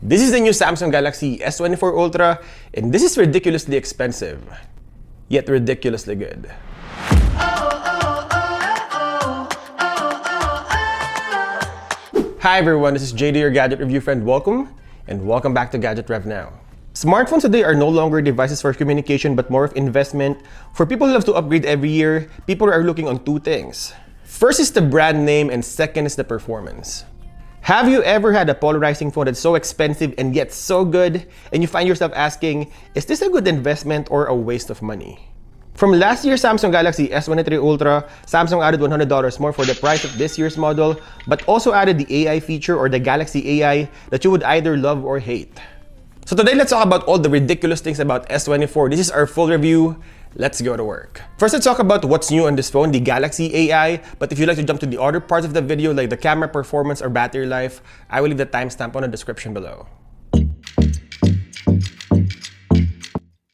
This is the new Samsung Galaxy S24 Ultra, and this is ridiculously expensive, yet ridiculously good. Hi everyone, this is JD, your gadget review friend. Welcome back to GadgetRevNow. Smartphones today are no longer devices for communication, but more of investment. For people who love to upgrade every year, people are looking on two things. First is the brand name, and second is the performance. Have you ever had a polarizing phone that's so expensive and yet so good, and you find yourself asking, is this a good investment or a waste of money? From last year's Samsung Galaxy S23 Ultra, Samsung added $100 more for the price of this year's model, but also added the AI feature, or the Galaxy AI, that you would either love or hate. So today, let's talk about all the ridiculous things about S24. This is our full review. Let's go to work. First, let's talk about what's new on this phone, the Galaxy AI. But if you'd like to jump to the other parts of the video, like the camera performance or battery life, I will leave the timestamp on the description below.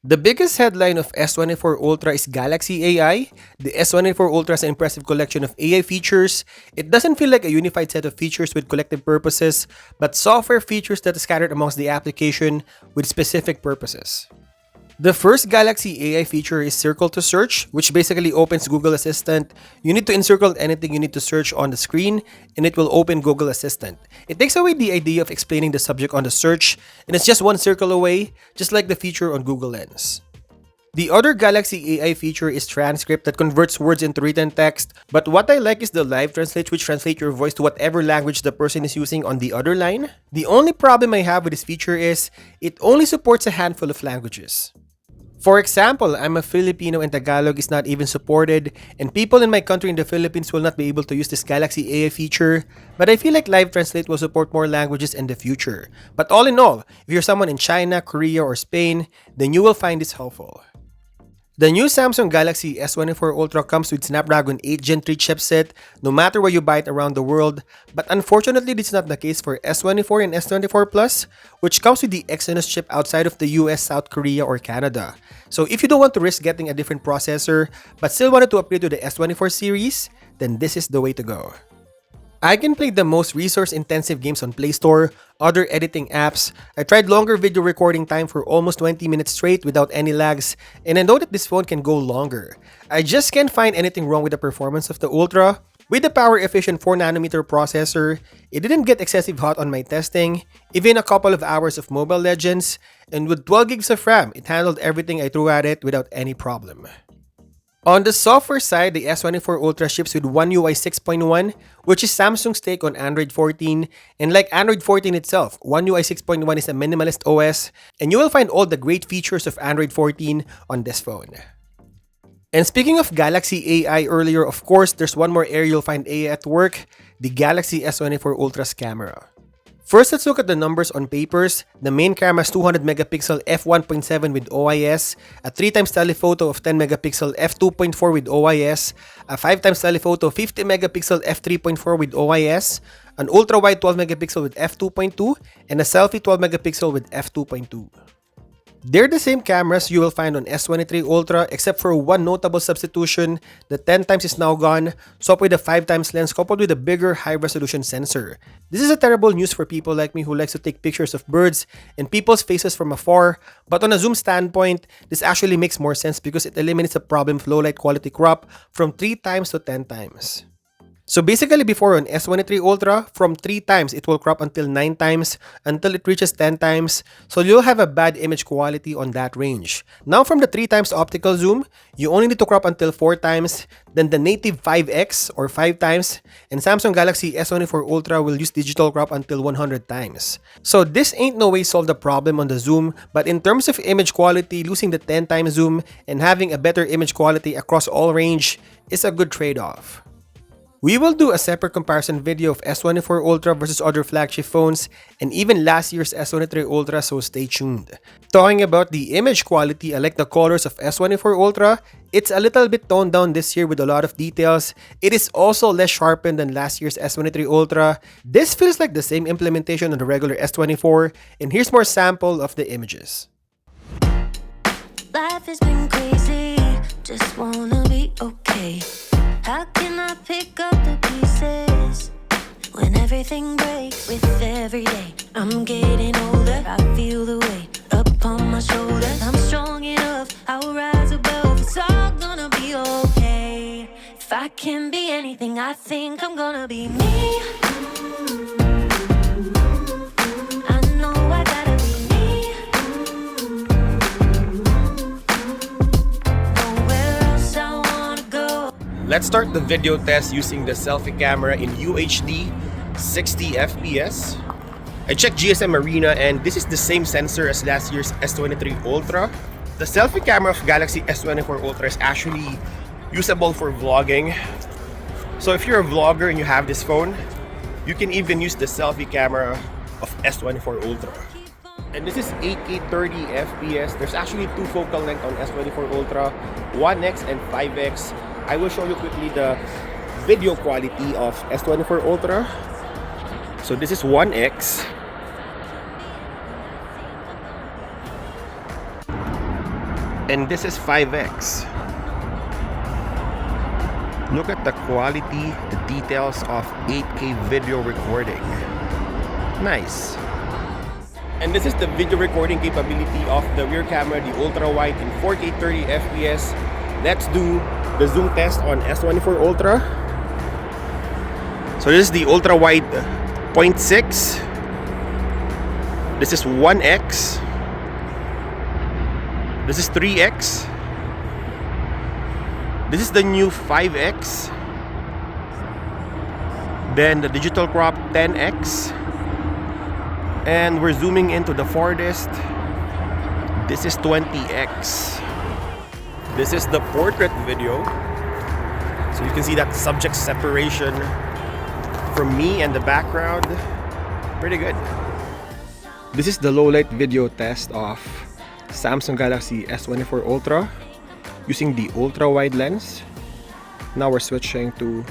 The biggest headline of S24 Ultra is Galaxy AI. The S24 Ultra is an impressive collection of AI features. It doesn't feel like a unified set of features with collective purposes, but software features that are scattered amongst the application with specific purposes. The first Galaxy AI feature is Circle to Search, which basically opens Google Assistant. You need to encircle anything you need to search on the screen, and it will open Google Assistant. It takes away the idea of explaining the subject on the search, and it's just one circle away, just like the feature on Google Lens. The other Galaxy AI feature is Transcript, that converts words into written text, but what I like is the Live Translate, which translates your voice to whatever language the person is using on the other line. The only problem I have with this feature is it only supports a handful of languages. For example, I'm a Filipino and Tagalog is not even supported, and people in my country in the Philippines will not be able to use this Galaxy AI feature, but I feel like Live Translate will support more languages in the future. But all in all, if you're someone in China, Korea, or Spain, then you will find this helpful. The new Samsung Galaxy S24 Ultra comes with Snapdragon 8 Gen 3 chipset, no matter where you buy it around the world, but unfortunately this is not the case for S24 and S24 Plus, which comes with the Exynos chip outside of the US, South Korea, or Canada. So if you don't want to risk getting a different processor, but still wanted to upgrade to the S24 series, then this is the way to go. I can play the most resource-intensive games on Play Store, other editing apps. I tried longer video recording time for almost 20 minutes straight without any lags, and I know that this phone can go longer. I just can't find anything wrong with the performance of the Ultra. With the power-efficient 4nm processor, it didn't get excessive hot on my testing, even a couple of hours of Mobile Legends, and with 12 gigs of RAM, it handled everything I threw at it without any problem. On the software side, the S24 Ultra ships with One UI 6.1, which is Samsung's take on Android 14, and like Android 14 itself, One UI 6.1 is a minimalist OS, and you will find all the great features of Android 14 on this phone. And speaking of Galaxy AI earlier, of course, there's one more area you'll find AI at work, the Galaxy S24 Ultra's camera. First, let's look at the numbers on papers. The main camera is 200 megapixel f1.7 with OIS, a 3x telephoto of 10 megapixel f2.4 with OIS, a 5x telephoto 50 megapixel f3.4 with OIS, an ultra-wide 12 megapixel with f2.2, and a selfie 12 megapixel with f2.2. They're the same cameras you will find on S23 Ultra, except for one notable substitution. The 10x is now gone, swapped with a 5x lens coupled with a bigger high-resolution sensor. This is a terrible news for people like me who likes to take pictures of birds and people's faces from afar, but on a zoom standpoint, this actually makes more sense because it eliminates the problem of low light quality crop from 3x to 10x. So basically, before on S23 Ultra, from 3x it will crop until 9x until it reaches 10x, so you'll have a bad image quality on that range. Now from the 3x optical zoom, you only need to crop until 4x, then the native 5x or 5x, and Samsung Galaxy S24 Ultra will use digital crop until 100x. So this ain't no way solve the problem on the zoom, but in terms of image quality, losing the 10x zoom and having a better image quality across all range is a good trade-off. We will do a separate comparison video of S24 Ultra versus other flagship phones and even last year's S23 Ultra, so stay tuned. Talking about the image quality, I like the colors of S24 Ultra. It's a little bit toned down this year with a lot of details. It is also less sharpened than last year's S23 Ultra. This feels like the same implementation on the regular S24, and here's more sample of the images. Life has been crazy, just wanna be okay. How can I pick up the pieces? when everything breaks with every day. I'm getting older, I feel the weight upon my shoulders. I'm strong enough, I'll rise above. It's all gonna be okay. If I can be anything, I think I'm gonna be me. I know I gotta be me. Nowhere else I wanna go. Let's start the video test using the selfie camera in UHD 60 FPS. I checked GSM Arena and this is the same sensor as last year's S23 Ultra. The selfie camera of Galaxy S24 Ultra is actually usable for vlogging. So if you're a vlogger and you have this phone, you can even use the selfie camera of S24 Ultra. And this is 8K 30 FPS. There's actually two focal length on S24 Ultra, 1x and 5x. I will show you quickly the video quality of S24 Ultra. So this is 1x. And this is 5x. Look at the quality, the details of 8K video recording. Nice. And this is the video recording capability of the rear camera, the ultra wide in 4K 30 FPS. Let's do the zoom test on S24 Ultra. So this is the ultra wide 0.6. This is 1x. This is 3x. This is the new 5x. Then the digital crop 10x. And we're zooming into the farthest. This is 20x. This is the portrait video. So you can see that subject separation from me and the background. Pretty good. This is the low light video test of Samsung Galaxy S24 Ultra using the ultra wide lens. Now we're switching to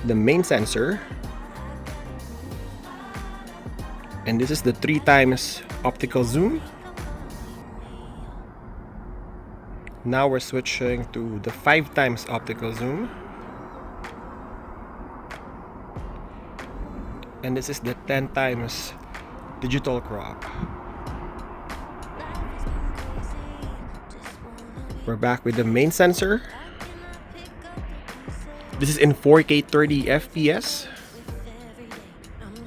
the main sensor. And this is the 3x optical zoom. Now we're switching to the 5x optical zoom. And this is the 10x digital crop. We're back with the main sensor. This is in 4K 30 FPS.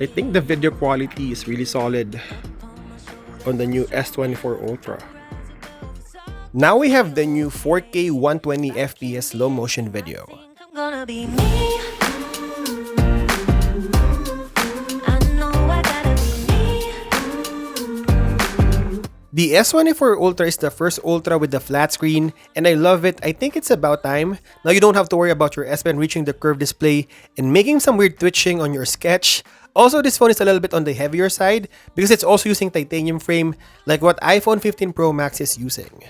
I think the video quality is really solid on the new S24 Ultra. Now we have the new 4K 120 FPS slow motion video. I'm gonna be me. I know I gotta be me. The S24 Ultra is the first Ultra with the flat screen and I love it. I think it's about time. Now you don't have to worry about your S Pen reaching the curved display and making some weird twitching on your sketch. Also, this phone is a little bit on the heavier side because it's also using titanium frame like what iPhone 15 Pro Max is using.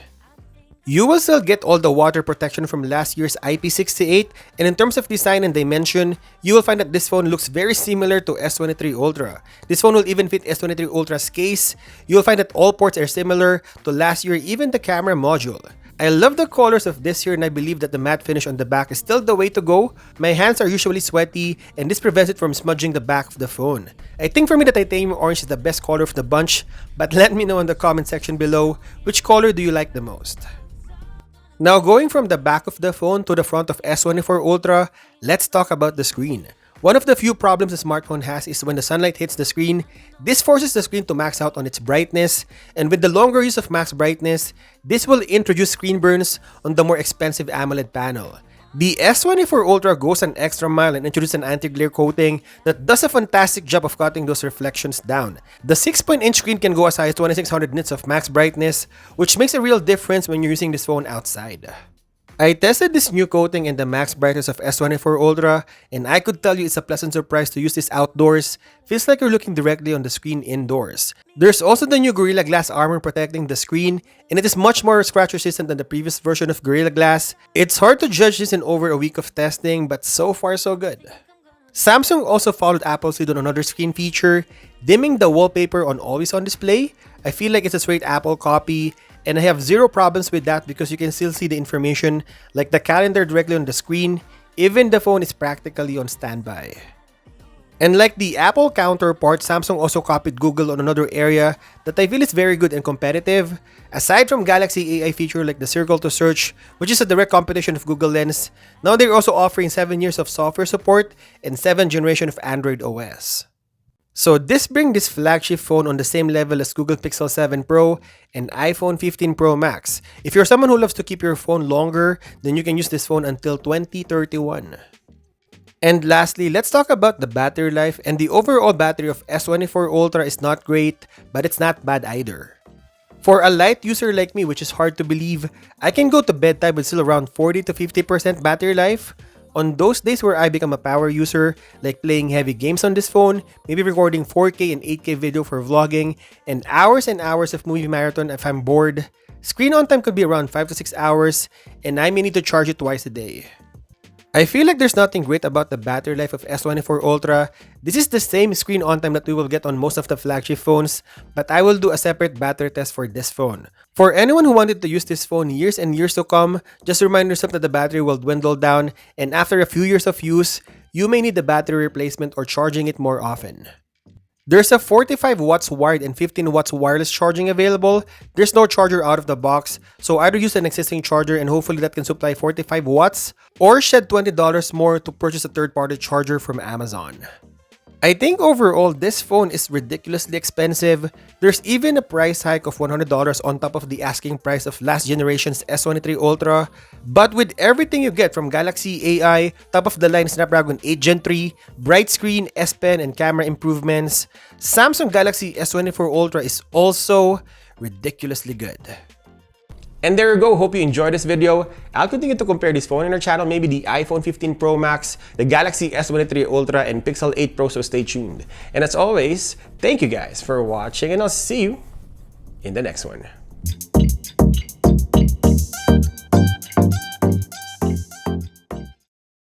You will still get all the water protection from last year's IP68, and in terms of design and dimension, you will find that this phone looks very similar to S23 Ultra. This phone will even fit S23 Ultra's case. You will find that all ports are similar to last year, even the camera module. I love the colors of this year and I believe that the matte finish on the back is still the way to go. My hands are usually sweaty and this prevents it from smudging the back of the phone. I think for me the titanium orange is the best color of the bunch, but let me know in the comment section below which color do you like the most. Now going from the back of the phone to the front of S24 Ultra, let's talk about the screen. One of the few problems the smartphone has is when the sunlight hits the screen, this forces the screen to max out on its brightness, and with the longer use of max brightness, this will introduce screen burns on the more expensive AMOLED panel. The S24 Ultra goes an extra mile and introduces an anti-glare coating that does a fantastic job of cutting those reflections down. The 6-inch screen can go as high as 2600 nits of max brightness, which makes a real difference when you're using this phone outside. I tested this new coating in the max brightness of S24 Ultra, and I could tell you it's a pleasant surprise to use this outdoors. Feels like you're looking directly on the screen indoors. There's also the new Gorilla Glass armor protecting the screen, and it is much more scratch resistant than the previous version of Gorilla Glass. It's hard to judge this in over a week of testing, but so far so good. Samsung also followed Apple's lead on another screen feature, dimming the wallpaper on Always On Display. I feel like it's a straight Apple copy, and I have zero problems with that because you can still see the information like the calendar directly on the screen, even the phone is practically on standby. And like the Apple counterpart, Samsung also copied Google on another area that I feel is very good and competitive. Aside from Galaxy AI feature like the circle to search, which is a direct competition of Google Lens, now they're also offering 7 years of software support and 7th generation of Android OS. So this brings this flagship phone on the same level as Google Pixel 7 Pro and iPhone 15 Pro Max. If you're someone who loves to keep your phone longer, then you can use this phone until 2031. And lastly, let's talk about the battery life, and the overall battery of S24 Ultra is not great, but it's not bad either. For a light user like me, which is hard to believe, I can go to bedtime with still around 40 to 50% battery life. On those days where I become a power user, like playing heavy games on this phone, maybe recording 4K and 8K video for vlogging, and hours of movie marathon if I'm bored, screen on time could be around 5 to 6 hours, and I may need to charge it twice a day. I feel like there's nothing great about the battery life of S24 Ultra. This is the same screen on time that we will get on most of the flagship phones, but I will do a separate battery test for this phone. For anyone who wanted to use this phone years and years to come, just remind yourself that the battery will dwindle down, and after a few years of use, you may need the battery replacement or charging it more often. There's a 45 watts wired and 15 watts wireless charging available. There's no charger out of the box, so either use an existing charger and hopefully that can supply 45 watts, or shed $20 more to purchase a third-party charger from Amazon. I think overall this phone is ridiculously expensive. There's even a price hike of $100 on top of the asking price of last generation's S23 Ultra. But with everything you get from Galaxy AI, top-of-the-line Snapdragon 8 Gen 3, bright screen, S Pen, and camera improvements, Samsung Galaxy S24 Ultra is also ridiculously good. And there you go, hope you enjoyed this video. I'll continue to compare this phone in our channel, maybe the iPhone 15 Pro Max, the Galaxy S23 Ultra, and Pixel 8 Pro, so stay tuned. And as always, thank you guys for watching, and I'll see you in the next one.